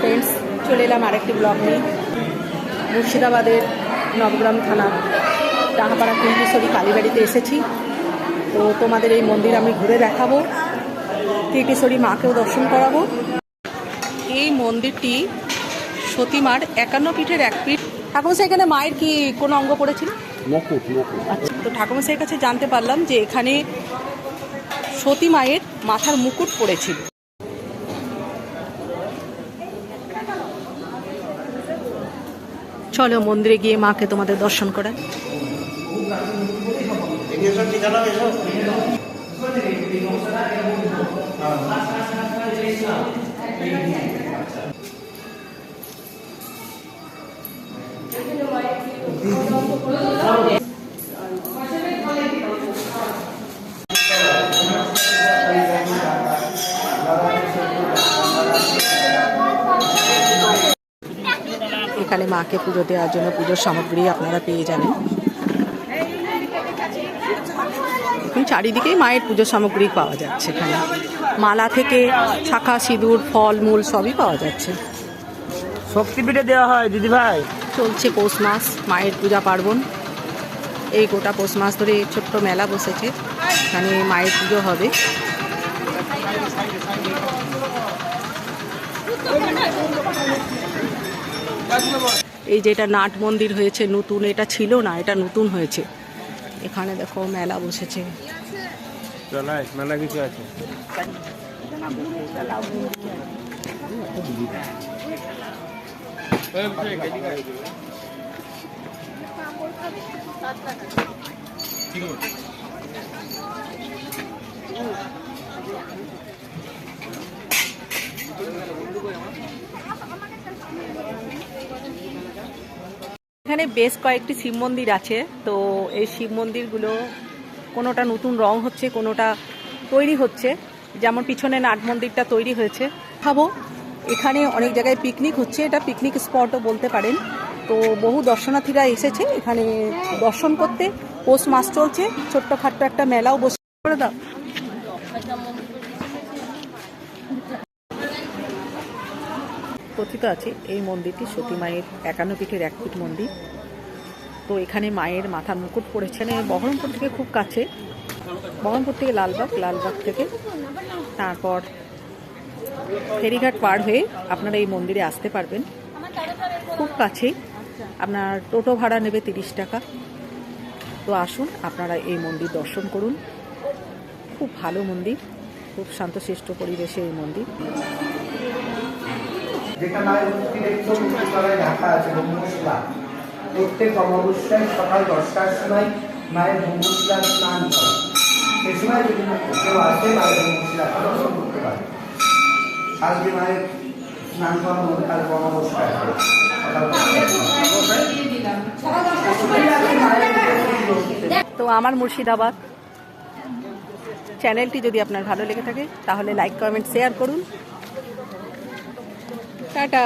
Friends, চলে এলাম আরেকটি ব্লগ নিয়ে। মুর্শিদাবাদের নবগ্রাম থানা ডাহাপাড়া কুন্টেশ্বরী কালীবাড়িতে এসেছি। তো তোমাদের এই মন্দির আমি ঘুরে দেখাবো, কুন্টেশ্বরী মাকেও দর্শন করাবো। এই মন্দিরটি সতীমার 51 পীঠের এক পীঠ। ঠাকুরমশাই, এখানে মায়ের কি কোন অঙ্গ পড়েছিল? মুকুট। আচ্ছা, তো ঠাকুরমশাইয়ের কাছে জানতে পারলাম যে এখানে সতী মায়ের মাথার মুকুট পড়েছিল। চলো মন্দিরে গিয়ে মাকে তোমাদের দর্শন করায়। এখানে মাকে পুজো দেওয়ার জন্য পুজোর সামগ্রী আপনারা পেয়ে যাবেন। চারিদিকেই মায়ের পুজোর সামগ্রী পাওয়া যাচ্ছে। এখানে মালা থেকে শাখা, সিঁদুর, ফল মূল সবই পাওয়া যাচ্ছে। শক্তিপীঠে দেওয়া হয় দিদি ভাই। চলছে পৌষ মাস, মায়ের পূজা পার্বণ। এই গোটা পৌষ মাস ধরে ছোট্ট মেলা বসেছে, এখানে মায়ের পুজো হবে। এই যে এটা নাট মন্দির হয়েছে নতুন, এটা ছিল না, এটা নতুন হয়েছে। এখানে দেখো মেলা বসেছে। মেলা কিছু আছে। এখানে বেশ কয়েকটি শিব মন্দির আছে। তো এই শিব মন্দিরগুলো কোনোটা নতুন রং হচ্ছে, কোনোটা তৈরি হচ্ছে। যেমন পিছনে নাট মন্দিরটা তৈরি হয়েছে। ভাবো এখানে অনেক জায়গায় পিকনিক হচ্ছে, এটা পিকনিক স্পটও বলতে পারেন। তো বহু দর্শনার্থীরা এসেছে এখানে দর্শন করতে। পৌষ মাস চলছে, ছোট্টখাট্ট একটা মেলাও বসে। করে দাও। কথিত আছে এই মন্দিরটি সতী মায়ের 51 পীঠের এক পীঠ মন্দির। তো এখানে মায়ের মাথার মুকুট পড়েছেন। বহরমপুর থেকে খুব কাছে, বহরমপুর থেকে লালবাগ, লালবাগ থেকে তারপর ফেরিঘাট পার হয়ে আপনারা এই মন্দিরে আসতে পারবেন। খুব কাছেই, আপনার টোটো ভাড়া নেবে 30 টাকা। তো আসুন আপনারা এই মন্দির দর্শন করুন। খুব ভালো মন্দির, খুব শান্তশিষ্ট পরিবেশে এই মন্দির। যেটা মায়ের মূর্তির একদম তলায় ঢাকা আছে ব্রহ্মশিলা। প্রত্যেক অমাবস্যায় সকাল 10টার সময় মায়ের ব্রহ্মশিলা স্নান করে। সে সময় যদি কেউ আসে মায়ের ব্রহ্মশিলাকে দর্শন করতে পারে। আজকে মায়ের স্নান করার মধ্যে কাল অমাবস্যায় তো আমার মুর্শিদাবাদ চ্যানেলটি যদি আপনার ভালো লেগে থাকে তাহলে লাইক, কমেন্ট, শেয়ার করুন। টাটা।